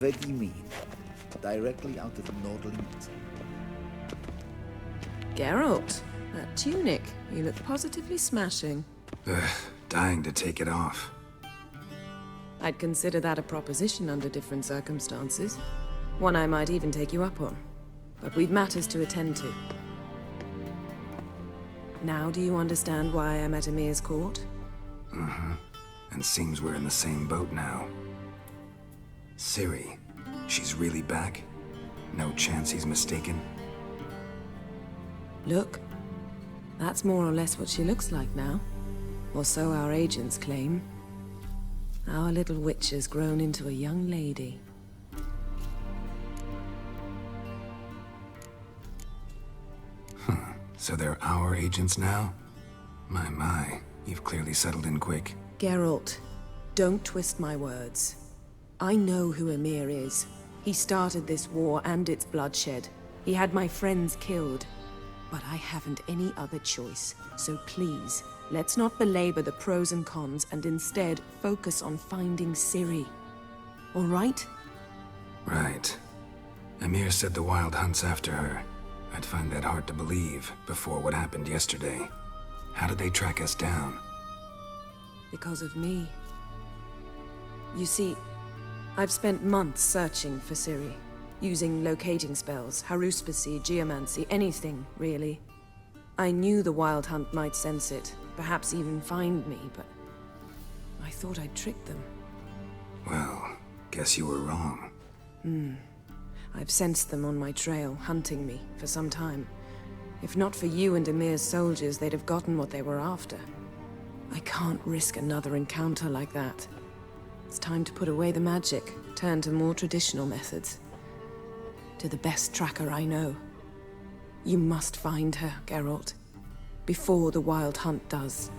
Where do you mean? Directly out of Nordlings. Geralt, that tunic. You look positively smashing. Ugh, dying to take it off. I'd consider that a proposition under different circumstances. One I might even take you up on. But we've matters to attend to. Now do you understand why I'm at Emir's court? Mm-hmm. And seems we're in the same boat now. Ciri, she's really back? No chance he's mistaken? Look, that's more or less what she looks like now. Or so our agents claim. Our little witch has grown into a young lady. So they're our agents now? My, you've clearly settled in quick. Geralt, don't twist my words. I know who Emir is. He started this war and its bloodshed. He had my friends killed. But I haven't any other choice. So please, let's not belabor the pros and cons and instead focus on finding Ciri. All right? Right. Emir said the Wild Hunt's after her. I'd find that hard to believe before what happened yesterday. How did they track us down? Because of me. You see, I've spent months searching for Ciri, using locating spells, haruspicy, geomancy, anything, really. I knew the Wild Hunt might sense it, perhaps even find me, but I thought I'd tricked them. Well, guess you were wrong. I've sensed them on my trail, hunting me, for some time. If not for you and Emir's soldiers, they'd have gotten what they were after. I can't risk another encounter like that. It's time to put away the magic, turn to more traditional methods. To the best tracker I know. You must find her, Geralt. Before the Wild Hunt does.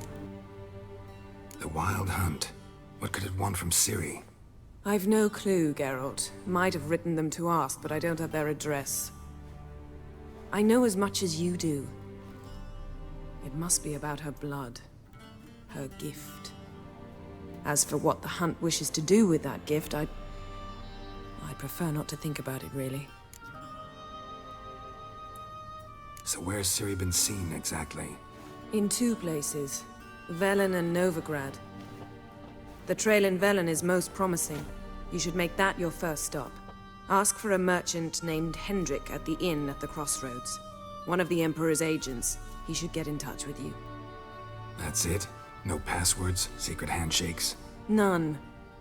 The Wild Hunt? What could it want from Ciri? I've no clue, Geralt. Might have written them to ask, but I don't have their address. I know as much as you do. It must be about her blood. Her gift. As for what the Hunt wishes to do with that gift, I prefer not to think about it, really. So where's Ciri been seen, exactly? In two places. Velen and Novigrad. The trail in Velen is most promising. You should make that your first stop. Ask for a merchant named Hendrik at the inn at the crossroads. One of the Emperor's agents. He should get in touch with you. That's it? No passwords? Secret handshakes? None.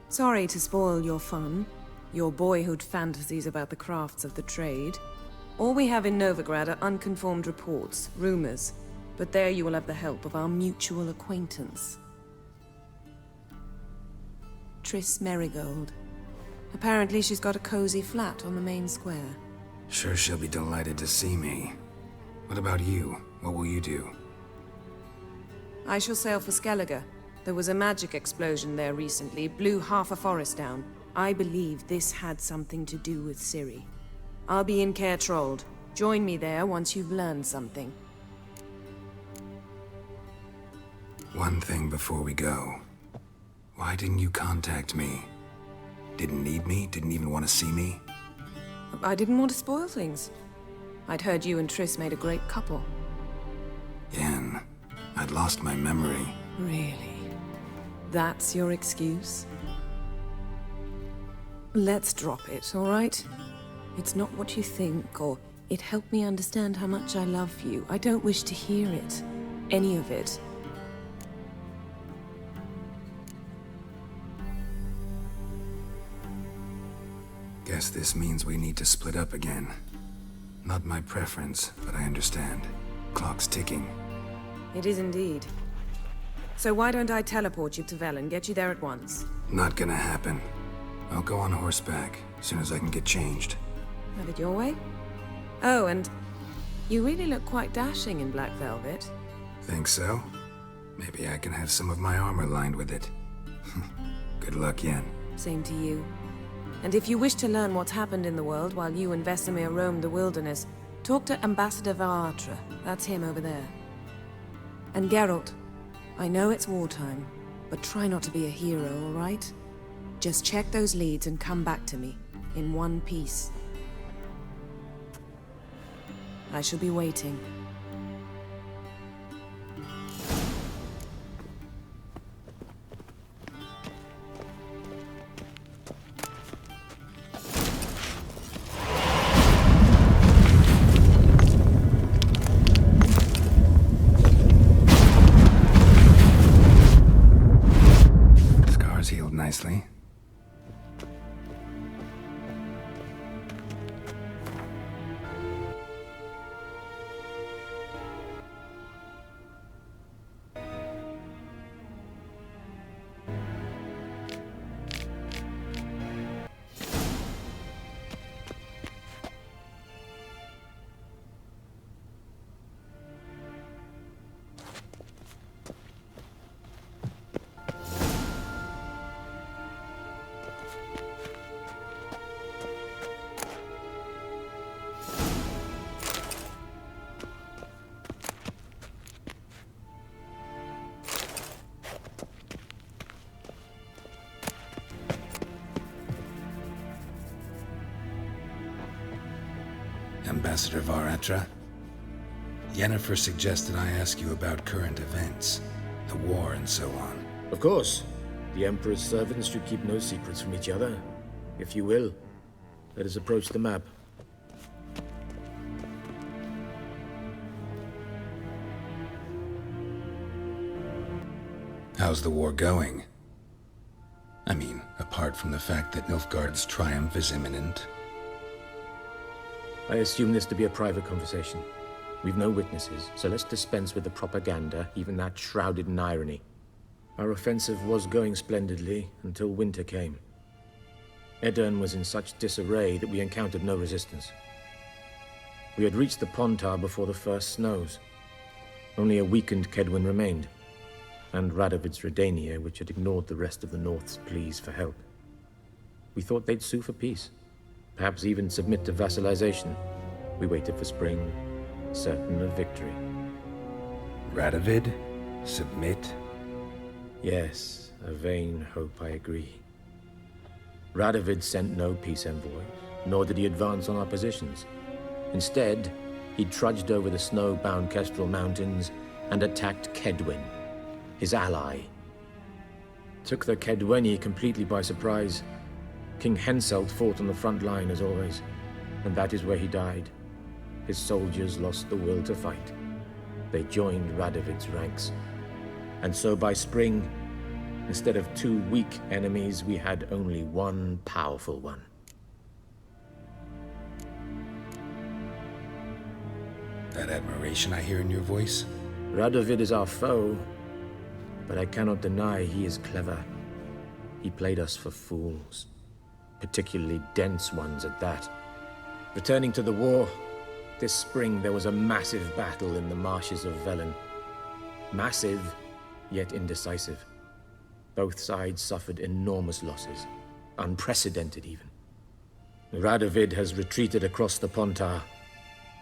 Sorry to spoil your fun. Your boyhood fantasies about the crafts of the trade. All we have in Novigrad are unconformed reports, rumors. But there you will have the help of our mutual acquaintance. Triss Merigold. Apparently she's got a cozy flat on the main square. Sure she'll be delighted to see me. What about you? What will you do? I shall sail for Skellige. There was a magic explosion there recently, blew half a forest down. I believe this had something to do with Ciri. I'll be in Caer Trold. Join me there once you've learned something. One thing before we go. Why didn't you contact me? Didn't need me? Didn't even want to see me? I didn't want to spoil things. I'd heard you and Triss made a great couple. Yen, I'd lost my memory. Really? That's your excuse? Let's drop it, all right? It's not what you think, or it helped me understand how much I love you. I don't wish to hear it. Any of it. Guess this means we need to split up again. Not my preference, but I understand. Clock's ticking. It is indeed. So why don't I teleport you to Velen, get you there at once? Not gonna happen. I'll go on horseback, as soon as I can get changed. Have it your way? Oh, and you really look quite dashing in black velvet. Think so? Maybe I can have some of my armor lined with it. Good luck, Yen. Same to you. And if you wish to learn what's happened in the world while you and Vesemir roamed the wilderness, talk to Ambassador Varatra. That's him over there. And Geralt, I know it's wartime, but try not to be a hero, all right? Just check those leads and come back to me. in one piece. I shall be waiting. Scars healed nicely. Ambassador Varatra, Yennefer suggested I ask you about current events, the war and so on. Of course. The Emperor's servants should keep no secrets from each other. If you will, let us approach the map. How's the war going? I mean, apart from the fact that Nilfgaard's triumph is imminent. I assume this to be a private conversation. We've no witnesses, so let's dispense with the propaganda, even that shrouded in irony. Our offensive was going splendidly until winter came. Edirn was in such disarray that we encountered no resistance. We had reached the Pontar before the first snows. Only a weakened Kedwin remained, and Radovid's Redania, which had ignored the rest of the North's pleas for help. We thought they'd sue for peace, perhaps even submit to vassalization. We waited for spring, certain of victory. Radovid? Submit? Yes, a vain hope, I agree. Radovid sent no peace envoys, nor did he advance on our positions. Instead, he trudged over the snow-bound Kestrel Mountains and attacked Kedwin, his ally. Took the Kedweni completely by surprise. King Henselt fought on the front line as always, and that is where he died. His soldiers lost the will to fight. They joined Radovid's ranks. And so by spring, instead of two weak enemies, we had only one powerful one. That admiration I hear in your voice? Radovid is our foe, but I cannot deny he is clever. He played us for fools, particularly dense ones at that. Returning to the war, this spring there was a massive battle in the marshes of Velen. Massive, yet indecisive. Both sides suffered enormous losses, unprecedented even. Radovid has retreated across the Pontar.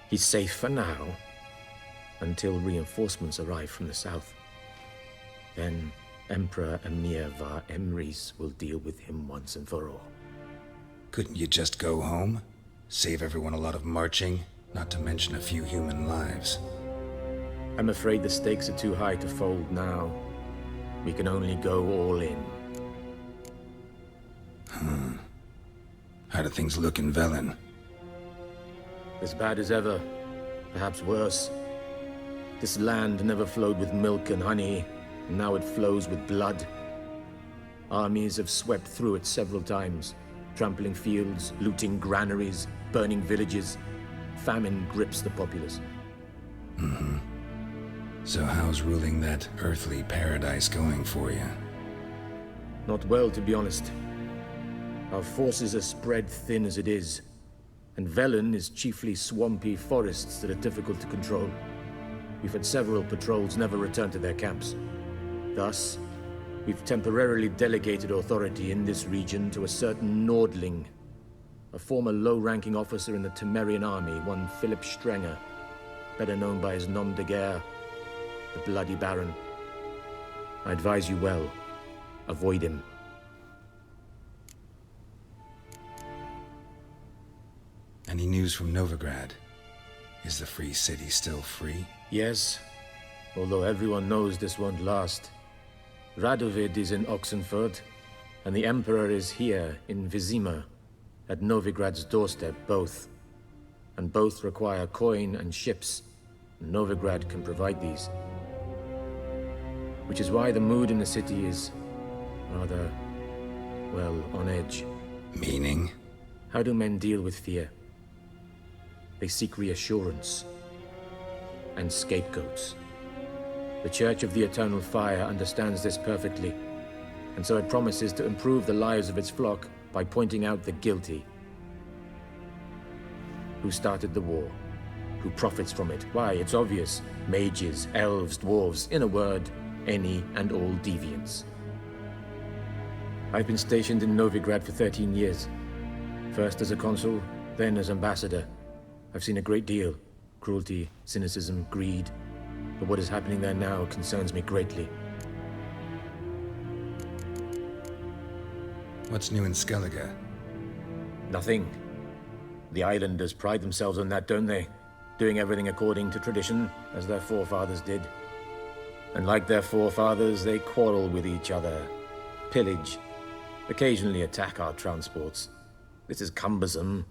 He's safe for now, until reinforcements arrive from the south. Then Emperor Emir var Emrys will deal with him once and for all. Couldn't you just go home? Save everyone a lot of marching, not to mention a few human lives. I'm afraid the stakes are too high to fold now. We can only go all in. How do things look in Velen? As bad as ever, perhaps worse. This land never flowed with milk and honey, and now it flows with blood. Armies have swept through it several times, trampling fields, looting granaries, burning villages. Famine grips the populace. So how's ruling that earthly paradise going for you? Not well, to be honest. Our forces are spread thin as it is, and Velen is chiefly swampy forests that are difficult to control. We've had several patrols never return to their camps. Thus, we've temporarily delegated authority in this region to a certain Nordling, a former low-ranking officer in the Temerian army, one Philip Strenger, better known by his nom de guerre, the Bloody Baron. I advise you well. Avoid him. Any news from Novigrad? Is the free city still free? Yes, although everyone knows this won't last. Radovid is in Oxenford, and the Emperor is here in Vizima, at Novigrad's doorstep, both. And both require coin and ships. Novigrad can provide these. Which is why the mood in the city is rather, well, on edge. Meaning? How do men deal with fear? They seek reassurance and scapegoats. The Church of the Eternal Fire understands this perfectly, and so it promises to improve the lives of its flock by pointing out the guilty. Who started the war? Who profits from it? Why, it's obvious. Mages, elves, dwarves, in a word, any and all deviants. I've been stationed in Novigrad for 13 years. First as a consul, then as ambassador. I've seen a great deal. Cruelty, cynicism, greed. But what is happening there now concerns me greatly. What's new in Skellige? Nothing. The islanders pride themselves on that, don't they? Doing everything according to tradition, as their forefathers did. And like their forefathers, they quarrel with each other, pillage, occasionally attack our transports. This is cumbersome,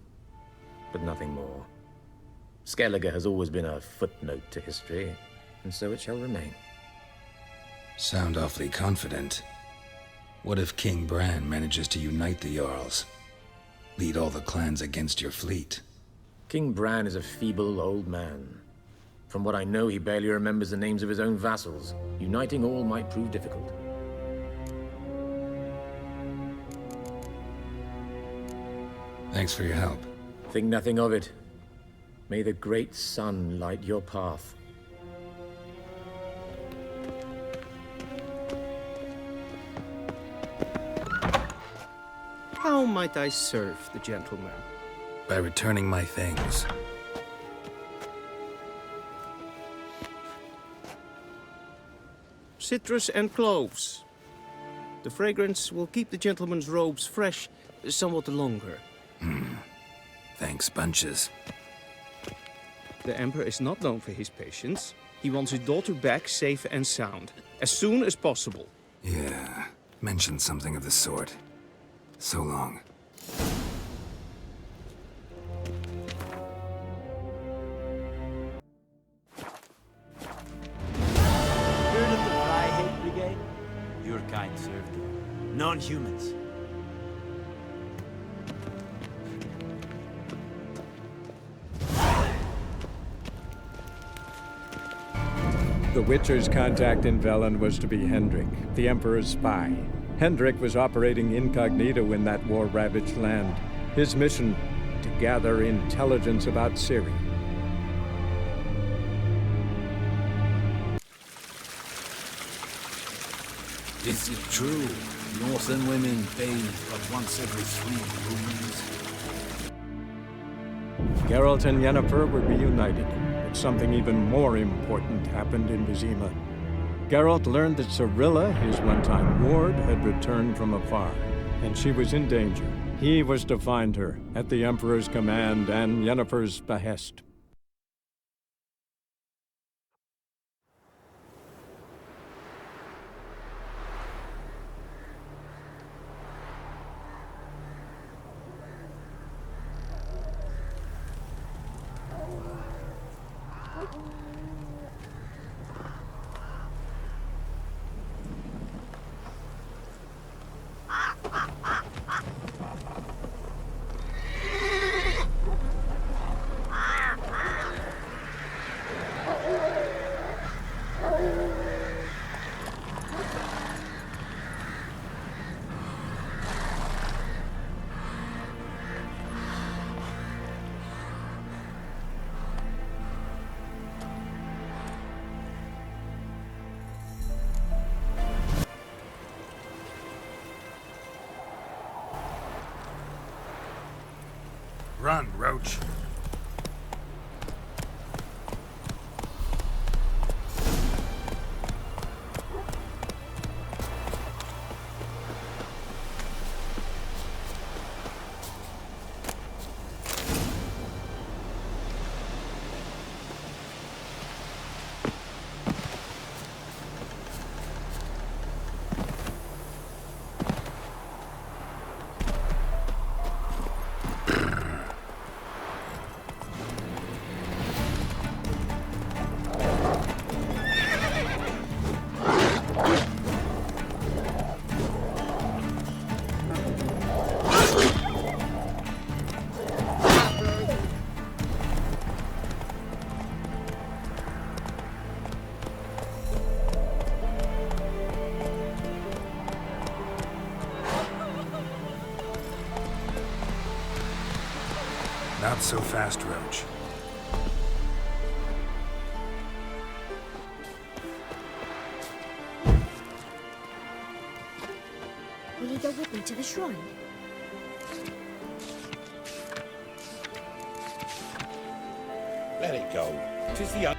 but nothing more. Skellige has always been a footnote to history, and so it shall remain. Sound awfully confident. What if King Bran manages to unite the Jarls? Lead all the clans against your fleet? King Bran is a feeble old man. From what I know, he barely remembers the names of his own vassals. Uniting all might prove difficult. Thanks for your help. Think nothing of it. May the great sun light your path. How might I serve the gentleman? By returning my things. Citrus and cloves. The fragrance will keep the gentleman's robes fresh somewhat longer. Thanks, bunches. The Emperor is not known for his patience. He wants his daughter back safe and sound, as soon as possible. Yeah, mentioned something of the sort. So long. Heard of the Fryhate Brigade? Your kind served you. Non-humans. The Witcher's contact in Velen was to be Hendrik, the Emperor's spy. Hendrik was operating incognito in that war-ravaged land. His mission, to gather intelligence about Ciri. Is it true? Northern women bathe but once every 3 moons. Geralt and Yennefer were reunited, but something even more important happened in Vizima. Geralt learned that Cirilla, his one-time ward, had returned from afar, and she was in danger. He was to find her, at the Emperor's command and Yennefer's behest. Run, Roach. Not so fast, Roach. Will you go with me to the shrine? Let it go. 'Tis the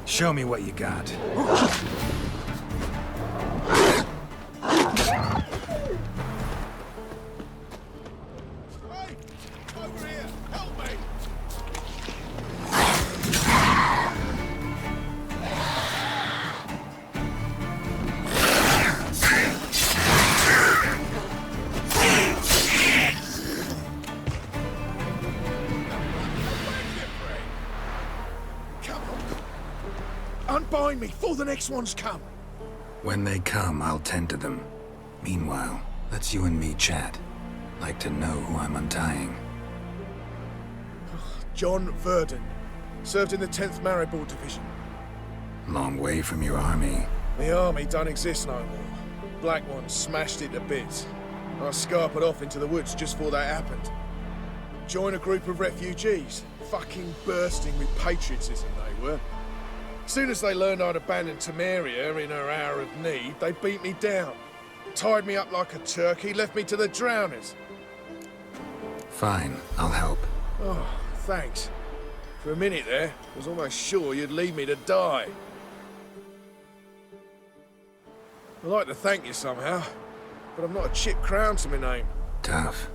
Show me what you got. over here! Help me! Come on! Unbind me before the next ones come! When they come, I'll tend to them. Meanwhile, let's you and me chat. Like to know who I'm untying. John Verdon. Served in the 10th Maribor Division. Long way from your army. The army don't exist no more. Black Ones smashed it to bits. I scarpered off into the woods just before that happened. Joined a group of refugees. Fucking bursting with patriotism they were. Soon as they learned I'd abandoned Temeria in her hour of need, they beat me down. Tied me up like a turkey, left me to the drowners. Fine, I'll help. Oh, thanks. For a minute there, I was almost sure you'd leave me to die. I'd like to thank you somehow, but I've not a chip crown to my name. Tough.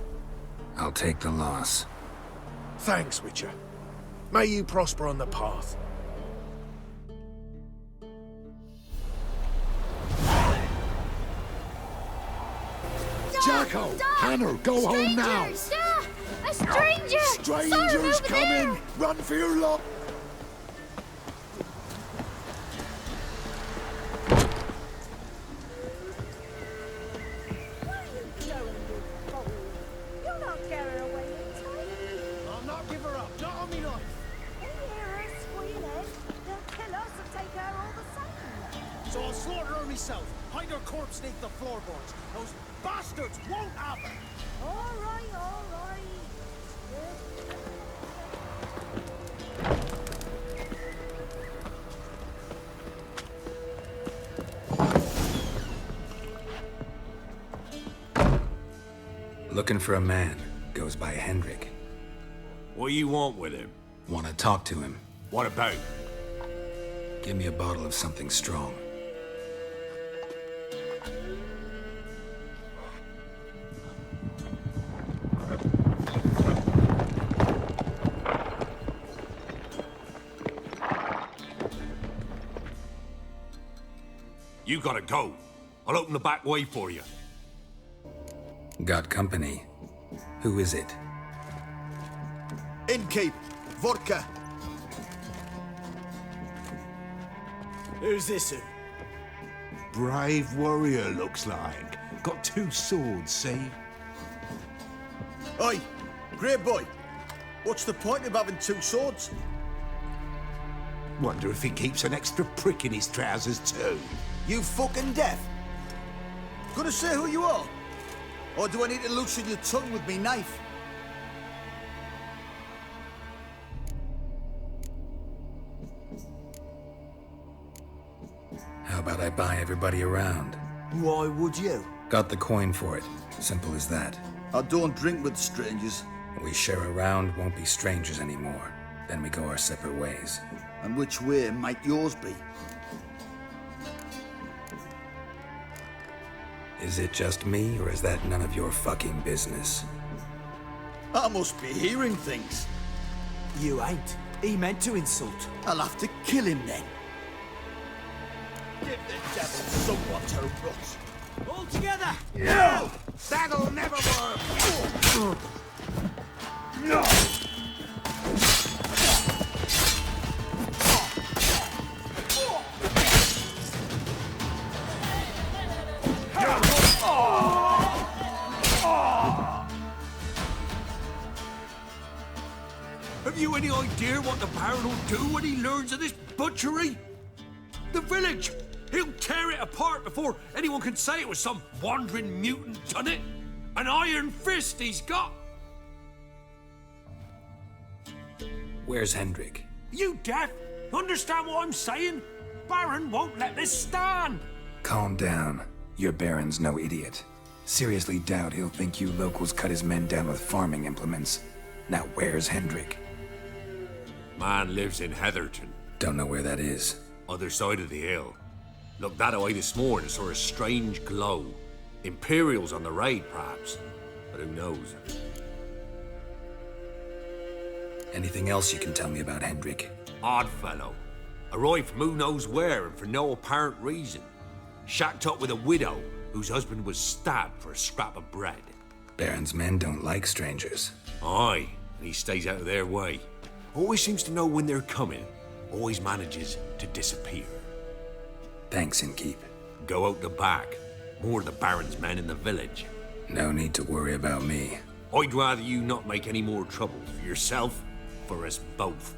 I'll take the loss. Thanks, Witcher. May you prosper on the path. Jacko! Hannah, go home now! Sir! A stranger! Strangers coming! Run for your life! You'll not get her away in time. I'll not give her up, not on me life! When you hear her squealing, they'll kill us and take her all the same. So I'll slaughter her myself, hide her corpse beneath the floorboards. Those bastards won't have her! All right, all right. Looking for a man. Goes by Hendrik. What you want with him? Want to talk to him. What about? Give me a bottle of something strong. You gotta go. I'll open the back way for you. Got company. Who is it? Innkeep, vodka. Who's this? Brave warrior, looks like. Got 2 swords, see? Oi, great boy. What's the point of having 2 swords? Wonder if he keeps an extra prick in his trousers, too. You fucking deaf. Gonna say who you are? Or do I need to loosen your tongue with me knife? How about I buy everybody around? Why would you? Got the coin for it. Simple as that. I don't drink with strangers. We share a round, won't be strangers anymore. Then we go our separate ways. And which way might yours be? Is it just me, or is that none of your fucking business? I must be hearing things. You ain't. He meant to insult. I'll have to kill him then. Give the devil someone to rot. All together! No! That'll never work! No! Have you any idea what the Baron will do when he learns of this butchery? The village! He'll tear it apart before anyone can say it was some wandering mutant done it. An iron fist he's got! Where's Hendrik? You deaf? Understand what I'm saying? Baron won't let this stand! Calm down. Your Baron's no idiot. Seriously doubt he'll think you locals cut his men down with farming implements. Now where's Hendrik? Man lives in Heatherton. Don't know where that is. Other side of the hill. Looked that away this morning, saw a strange glow. Imperials on the raid, perhaps. But who knows? Anything else you can tell me about Hendrik? Odd fellow. Arrived from who knows where and for no apparent reason. Shacked up with a widow whose husband was stabbed for a scrap of bread. Baron's men don't like strangers. Aye, and he stays out of their way. Always seems to know when they're coming. Always manages to disappear. Thanks, Innkeep. Go out the back. More of the Baron's men in the village. No need to worry about me. I'd rather you not make any more trouble for yourself, for us both.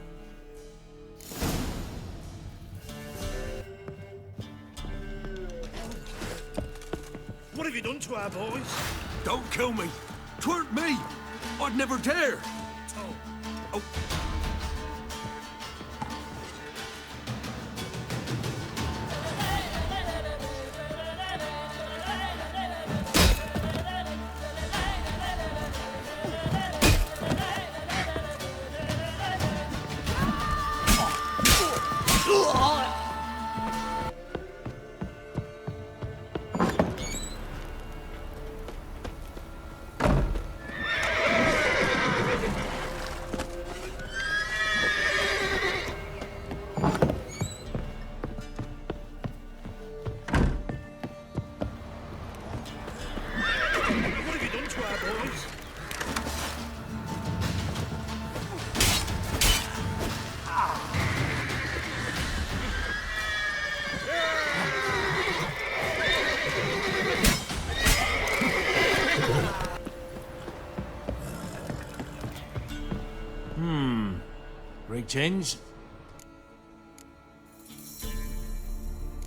What have you done to our boys? Don't kill me. 'Tweren't me. I'd never dare. Oh. Greetings.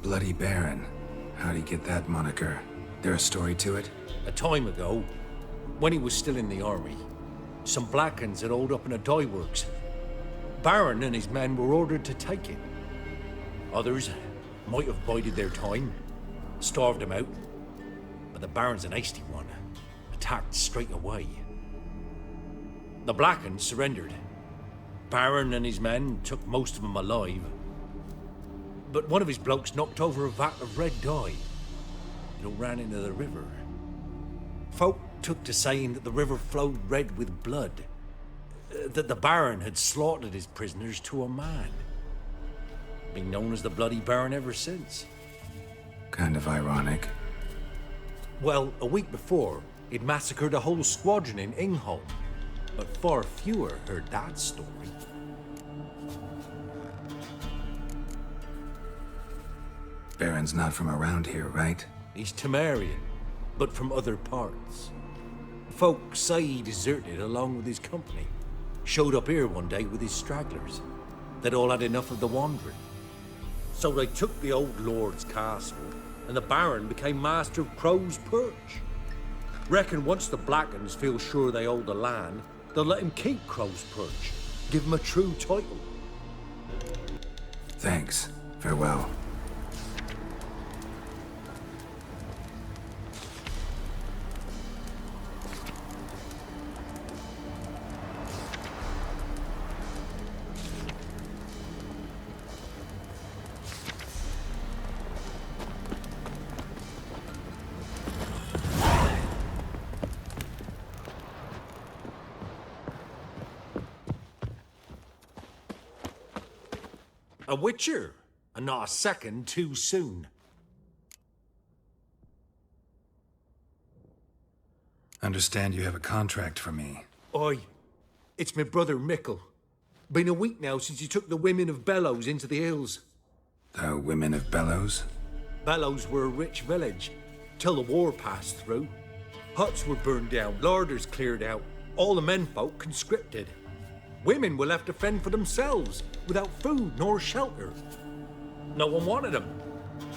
Bloody Baron. How'd he get that moniker? There a story to it? A time ago, when he was still in the army, some Blackens had holed up in a dye works. Baron and his men were ordered to take it. Others might have bided their time, starved him out, but the Baron's an hasty one, attacked straight away. The Blackens surrendered. Baron and his men took most of them alive, but one of his blokes knocked over a vat of red dye. It all ran into the river. Folk took to saying that the river flowed red with blood, that the Baron had slaughtered his prisoners to a man. Been known as the Bloody Baron ever since. Kind of ironic. Well, a week before, he'd massacred a whole squadron in Ingholm, but far fewer heard that story. Baron's not from around here, right? He's Temerian, but from other parts. Folk say he deserted along with his company. Showed up here one day with his stragglers. They'd all had enough of the wandering. So they took the old lord's castle, and the Baron became master of Crow's Perch. Reckon once the Blackens feel sure they hold the land, they'll let him keep Crow's Perch. Give him a true title. Thanks. Farewell. A witcher, and not a second too soon. Understand you have a contract for me. Oi, it's my brother Mickle. Been a week now since he took the women of Bellows into the hills. The women of Bellows? Bellows were a rich village, till the war passed through. Huts were burned down, larders cleared out, all the menfolk conscripted. Women were left to fend for themselves, without food nor shelter. No one wanted them.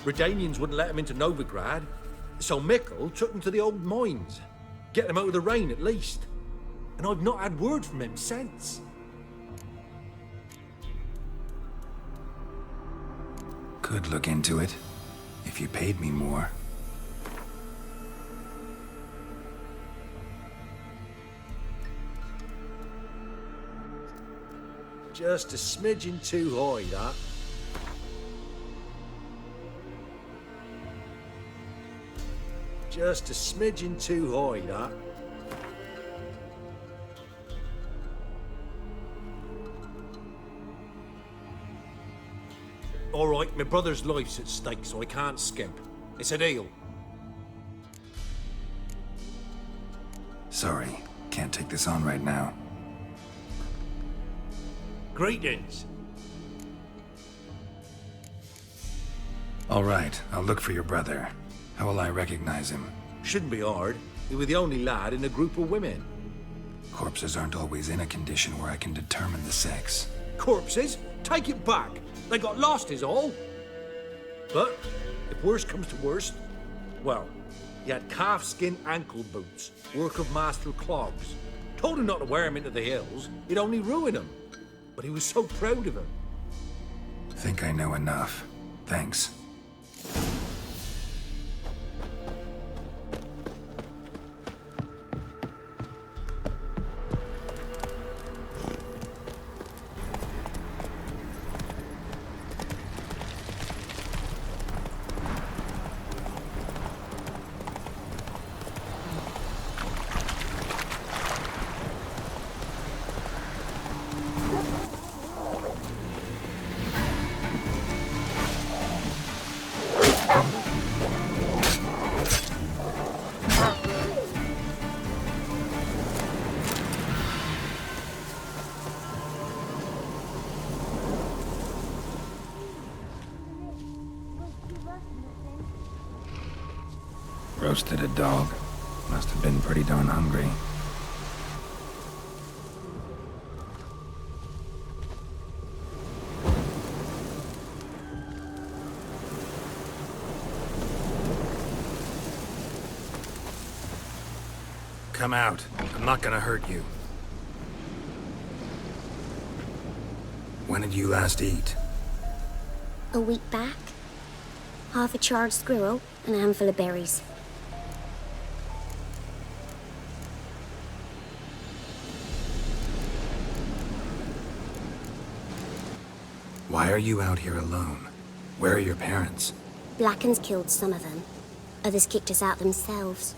Redanians wouldn't let them into Novigrad, so Mickle took them to the old mines. Get them out of the rain, at least. And I've not had word from him since. Could look into it, if you paid me more. Just a smidgen too high, that. Just a smidgen too high, that. All right, my brother's life's at stake, so I can't skimp. It's a deal. Sorry, can't take this on right now. Greetings. All right, I'll look for your brother. How will I recognize him? Shouldn't be hard. You were the only lad in a group of women. Corpses aren't always in a condition where I can determine the sex. Corpses? Take it back. They got lost is all. But, if worst comes to worst, well, he had calfskin ankle boots, work of Master Clogs. Told him not to wear them into the hills, he'd only ruin them. But he was so proud of him. Think I know enough. Thanks. Roasted a dog. Must have been pretty darn hungry. Come out. I'm not gonna hurt you. When did you last eat? A week back. Half a charred squirrel and a handful of berries. Why are you out here alone? Where are your parents? Blackens killed some of them. Others kicked us out themselves.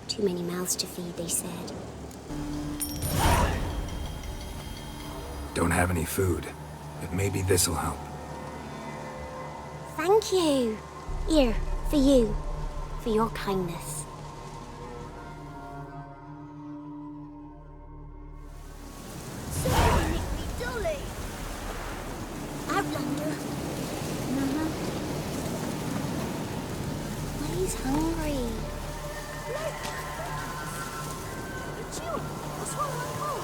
Too many mouths to feed, they said. Don't have any food, but maybe this'll help. Thank you. Here, for you. For your kindness. Outlander. But he's hungry. It's you. What's wrong with home?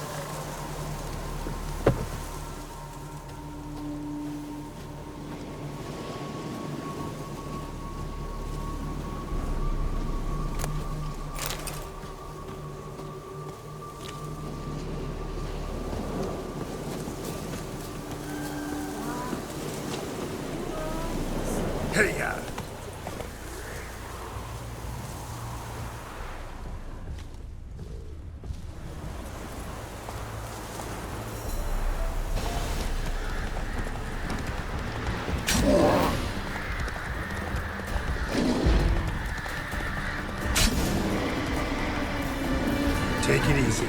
Take it easy.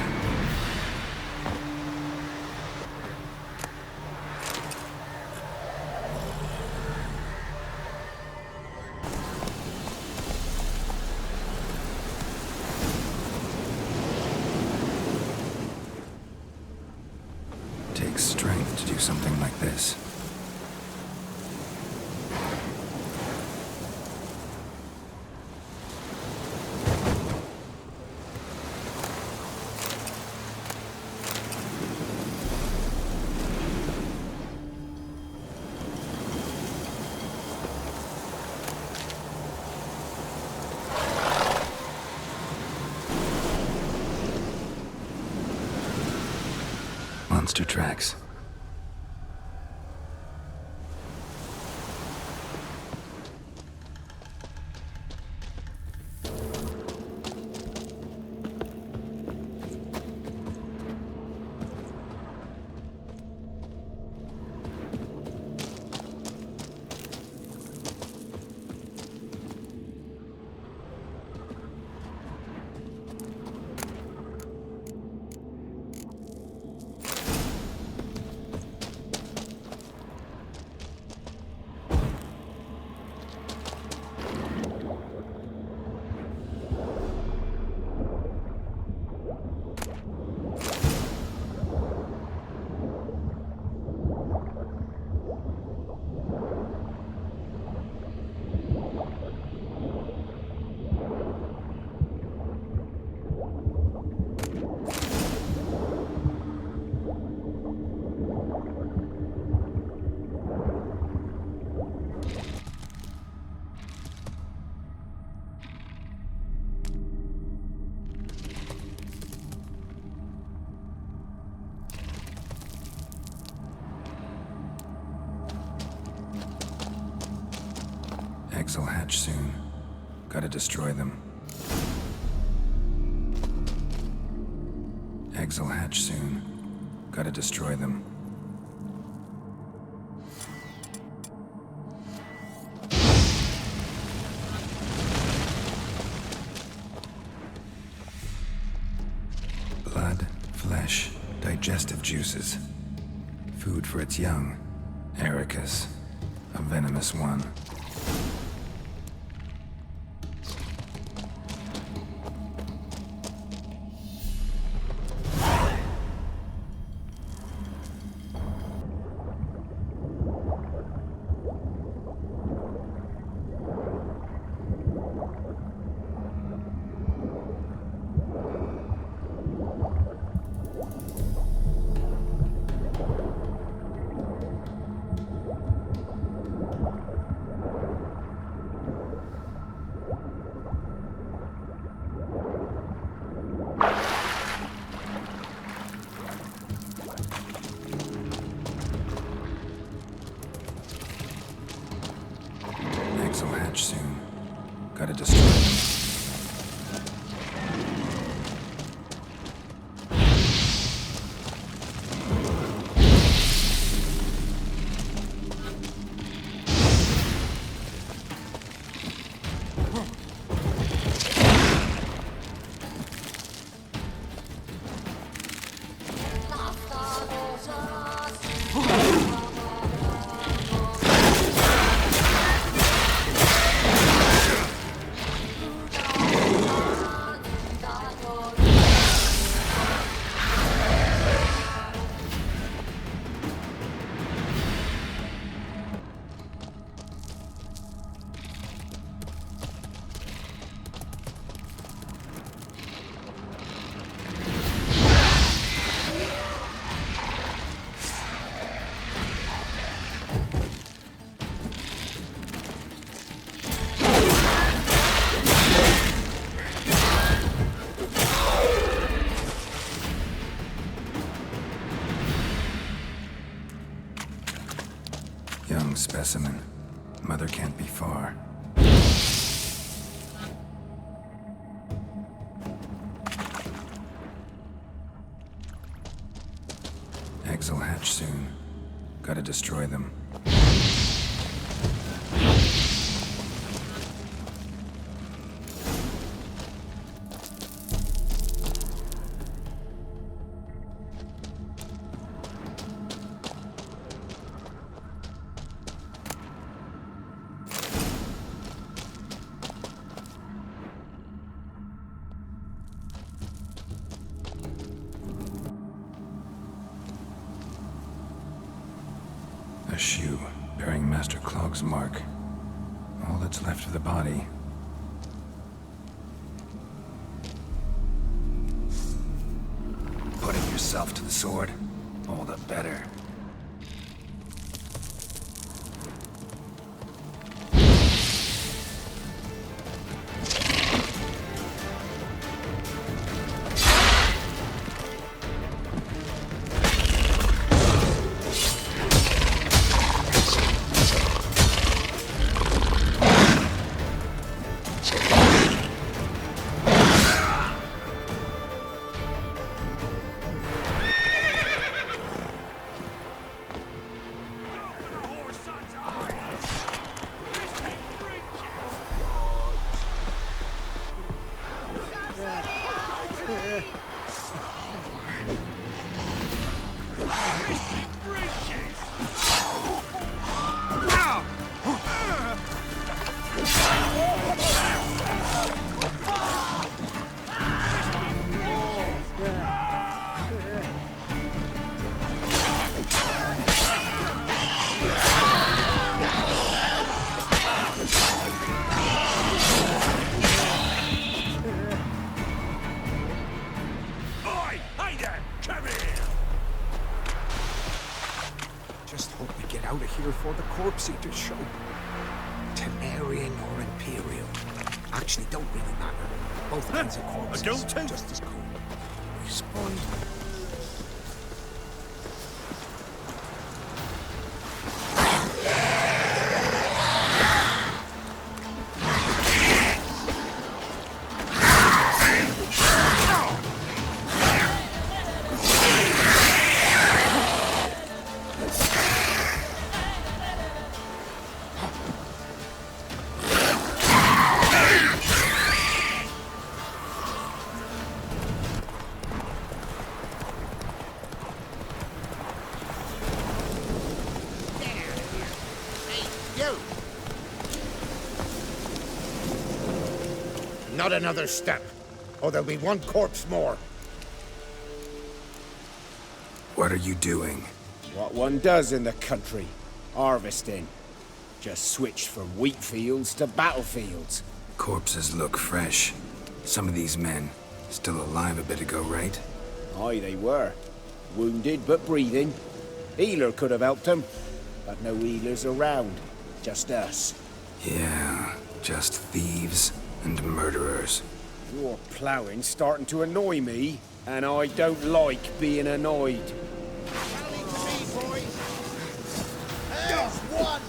Takes strength to do something like this. Monster tracks. Eggs will hatch soon. Gotta destroy them. Eggs will hatch soon. Gotta destroy them. Blood, flesh, digestive juices. Food for its young. Ericus, a venomous one. Eggs will hatch soon. Gotta destroy them. Young specimen. Mother can't be far. Eggs will hatch soon. Gotta destroy them. shoe, bearing Master Clog's mark. All that's left of the body. Putting yourself to the sword, all the better. Before the corpse eaters show. Temerian or Imperial. Actually, don't really matter. Both kinds of corpses. Just as cool. Respond. Not another step, or there'll be one corpse more. What are you doing? What one does in the country. Harvesting. Just switched from wheat fields to battlefields. Corpses look fresh. Some of these men, still alive a bit ago, right? Aye, they were. Wounded but breathing. Healer could have helped them, but no healers around. Just us. Yeah, just thieves and murderers. Your ploughing's starting to annoy me, and I don't like being annoyed. There's one!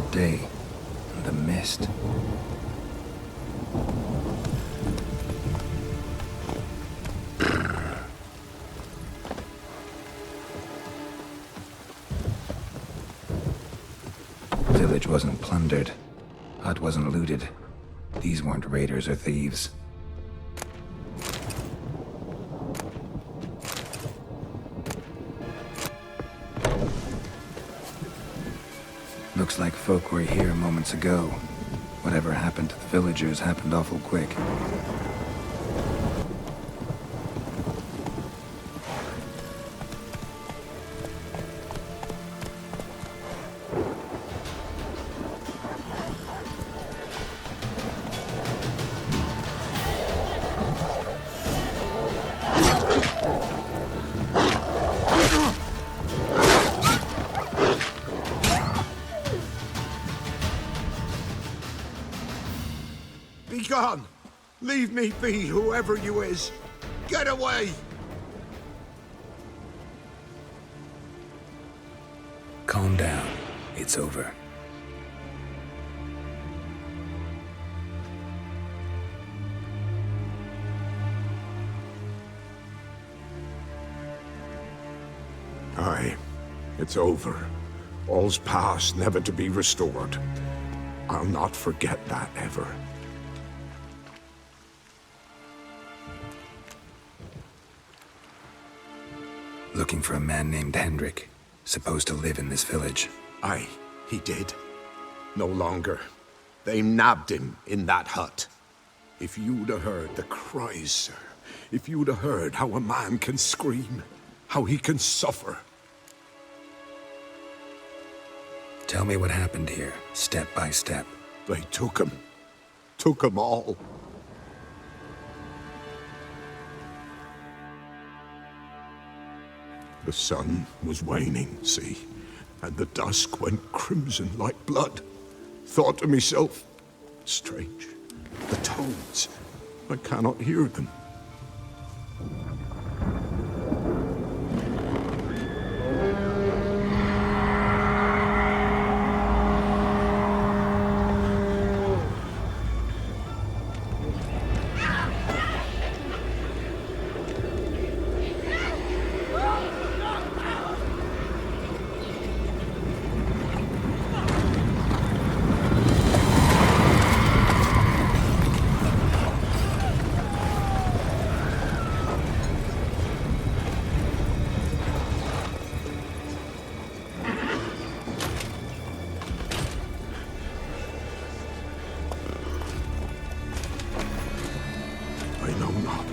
hot day, and the mist. Village wasn't plundered. Hut wasn't looted. These weren't raiders or thieves. Looks like folk were here moments ago. Whatever happened to the villagers happened awful quick. Be gone! Leave me be, whoever you is! Get away! Calm down. It's over. Aye, it's over. All's past, never to be restored. I'll not forget that ever. Looking for a man named Hendrik, supposed to live in this village. Aye, he did. No longer. They nabbed him in that hut. If you'd have heard the cries, sir. If you'd have heard how a man can scream, how he can suffer. Tell me what happened here, step by step. They took him. Took him all. The sun was waning, see, and the dusk went crimson like blood. Thought to myself, strange, the toads, I cannot hear them.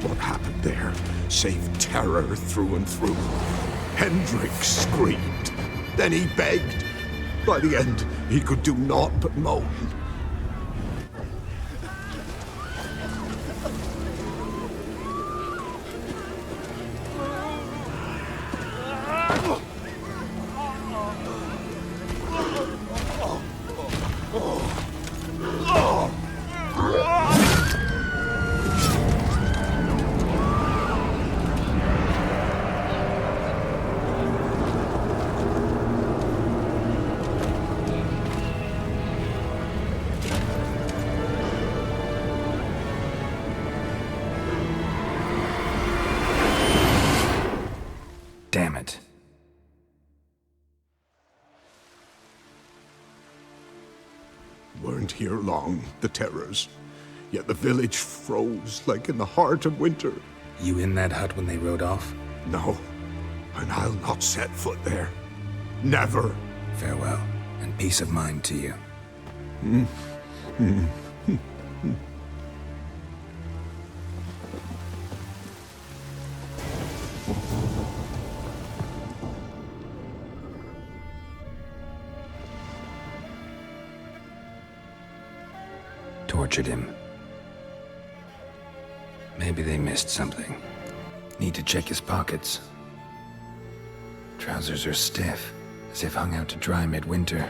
What happened there, save terror through and through. Hendrik screamed. Then he begged. By the end, he could do naught but moan. Damn it. Weren't here long, the terrors. Yet the village froze like in the heart of winter. You in that hut when they rode off? No, and I'll not set foot there. Never. Farewell, and peace of mind to you. Tortured him. Maybe they missed something. Need to check his pockets. Trousers are stiff, as if hung out to dry midwinter.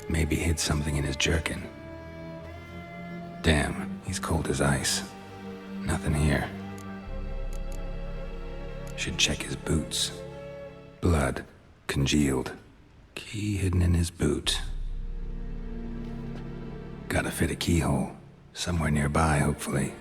Maybe hid something in his jerkin. Damn, he's cold as ice. Nothing here. Should check his boots. Blood, congealed. Key hidden in his boot. Gotta fit a keyhole. Somewhere nearby, hopefully.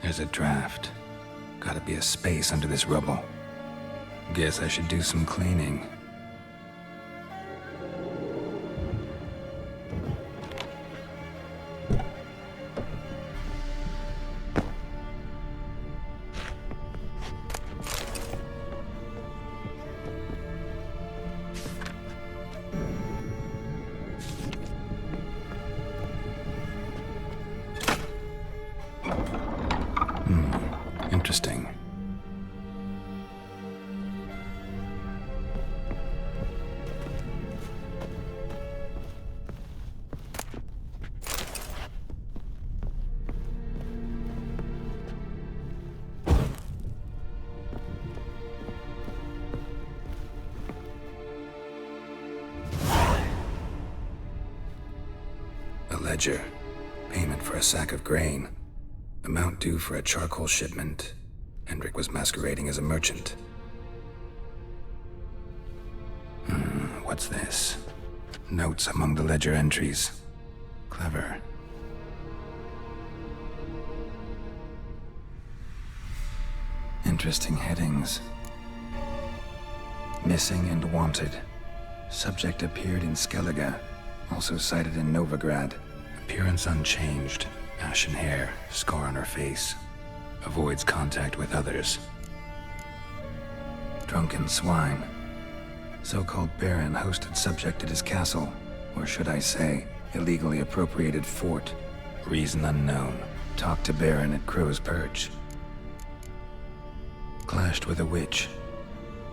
There's a draft. Gotta be a space under this rubble. Guess I should do some cleaning. Interesting. A ledger. Payment for a sack of grain. Amount due for a charcoal shipment. Hendrik was masquerading as a merchant. What's this? Notes among the ledger entries. Clever. Interesting headings. Missing and wanted. Subject appeared in Skellige. Also sighted in Novigrad. Appearance unchanged. Ashen hair, scar on her face. Avoids contact with others. Drunken swine. So-called Baron hosted subject at his castle, or should I say, illegally appropriated fort. Reason unknown. Talked to Baron at Crow's Perch. Clashed with a witch.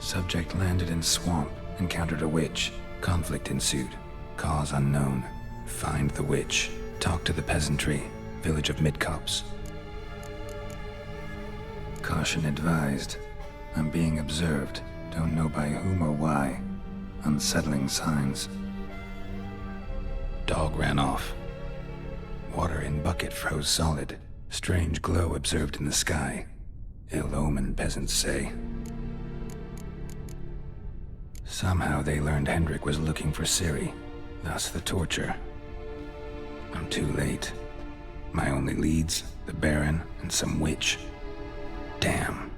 Subject landed in swamp, encountered a witch. Conflict ensued. Cause unknown. Find the witch. Talk to the peasantry. Village of Midcopse. Caution advised. I'm being observed. Don't know by whom or why. Unsettling signs. Dog ran off. Water in bucket froze solid. Strange glow observed in the sky. Ill omen, peasants say. Somehow they learned Hendrik was looking for Ciri. Thus the torture. I'm too late. My only leads, the Baron and some witch. Damn.